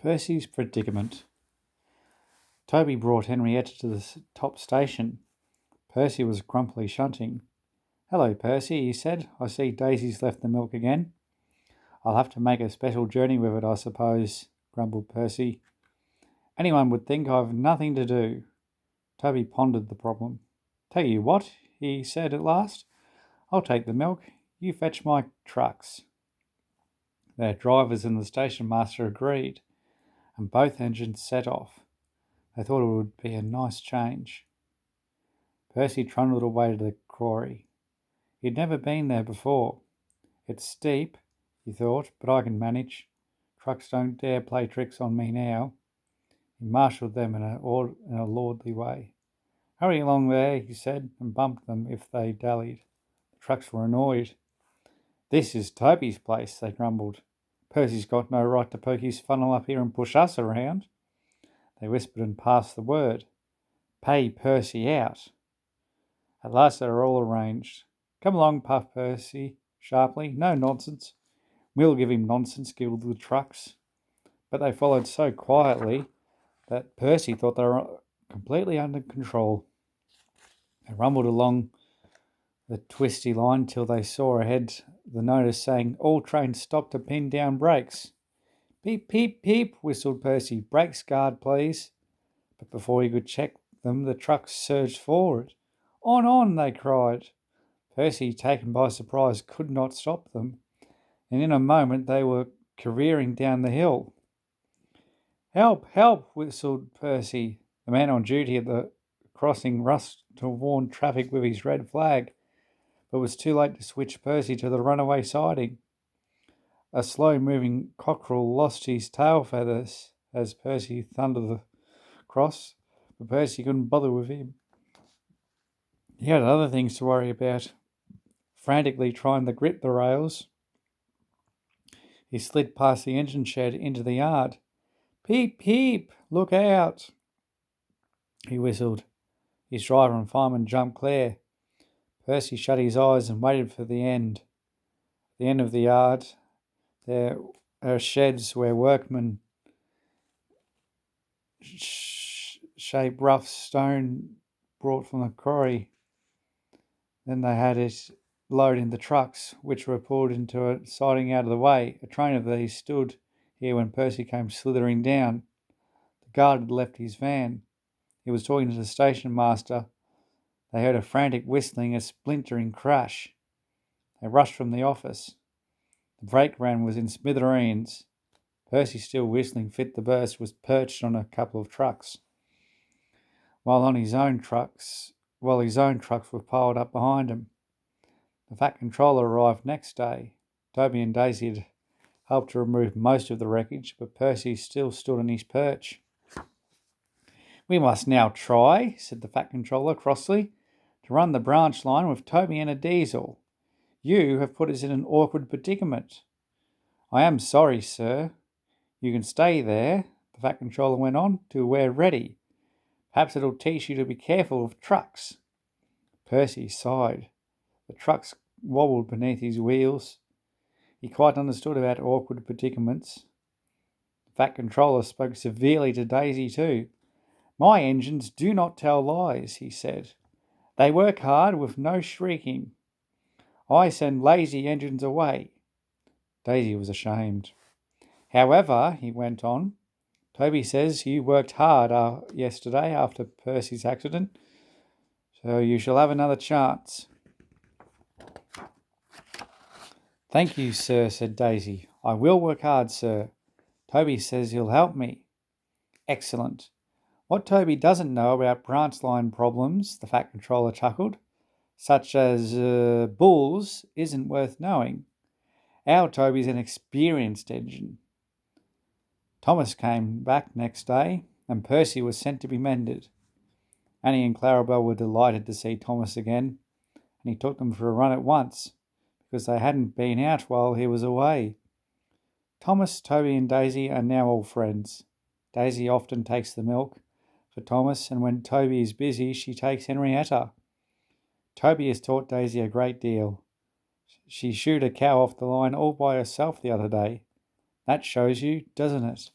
Percy's predicament. Toby brought Henrietta to the top station. Percy was grumpily shunting. "Hello, Percy," he said. "I see Daisy's left the milk again." "I'll have to make a special journey with it, I suppose," grumbled Percy. "Anyone would think I've nothing to do." Toby pondered the problem. "Tell you what," he said at last. "I'll take the milk. You fetch my trucks." Their drivers and the station master agreed, and both engines set off. They thought it would be a nice change. Percy trundled away to the quarry. He'd never been there before. "It's steep," he thought, "but I can manage. Trucks don't dare play tricks on me now." He marshalled them in a lordly way. "Hurry along there," he said, and bumped them if they dallied. The trucks were annoyed. "This is Toby's place," they grumbled. "Percy's got no right to poke his funnel up here and push us around." They whispered and passed the word. "Pay Percy out." At last they were all arranged. "Come along," puffed Percy sharply. "No nonsense." "We'll give him nonsense," giggled the trucks. But they followed so quietly that Percy thought they were completely under control. They rumbled along the twisty line till they saw ahead the notice saying, "All trains stop to pin down brakes." "Peep, peep, peep," whistled Percy. "Brakes guard, please." But before he could check them, the trucks surged forward. On, they cried. Percy, taken by surprise, could not stop them, and in a moment they were careering down the hill. "Help, help," whistled Percy. The man on duty at the crossing rushed to warn traffic with his red flag, but it was too late to switch Percy to the runaway siding. A slow-moving cockerel lost his tail feathers as Percy thundered across, but Percy couldn't bother with him. He had other things to worry about. Frantically trying to grip the rails, he slid past the engine shed into the yard. "Peep, peep, look out," he whistled. His driver and fireman jumped clear. Percy shut his eyes and waited for the end. At the end of the yard, there are sheds where workmen shape rough stone brought from the quarry. Then they had it loaded into trucks, which were pulled into a siding out of the way. A train of these stood here when Percy came slithering down. The guard had left his van. He was talking to the station master. They heard a frantic whistling, a splintering crash. They rushed from the office. The brake van was in smithereens. Percy, still whistling fit to burst, was perched on a couple of trucks, while his own trucks were piled up behind him. The Fat Controller arrived next day. Toby and Daisy had helped to remove most of the wreckage, but Percy still stood on his perch. "We must now try," said the Fat Controller crossly, "to run the branch line with Toby and a diesel. You have put us in an awkward predicament." "I am sorry, sir." "You can stay there," the Fat Controller went on, "till we're ready. Perhaps it'll teach you to be careful of trucks." Percy sighed. The trucks wobbled beneath his wheels. He quite understood about awkward predicaments. The Fat Controller spoke severely to Daisy too. "My engines do not tell lies," he said. "They work hard with no shrieking. I send lazy engines away." Daisy was ashamed. "However," he went on, "Toby says you worked hard yesterday after Percy's accident, so you shall have another chance." "Thank you, sir," said Daisy. "I will work hard, sir. Toby says he'll help me." "Excellent. What Toby doesn't know about branch line problems," the Fat Controller chuckled, "such as bulls, isn't worth knowing. Our Toby's an experienced engine." Thomas came back next day, and Percy was sent to be mended. Annie and Clarabelle were delighted to see Thomas again, and he took them for a run at once, because they hadn't been out while he was away. Thomas, Toby and Daisy are now all friends. Daisy often takes the milk for Thomas, and when Toby is busy, she takes Henrietta. Toby has taught Daisy a great deal. She shooed a cow off the line all by herself the other day. That shows you, doesn't it?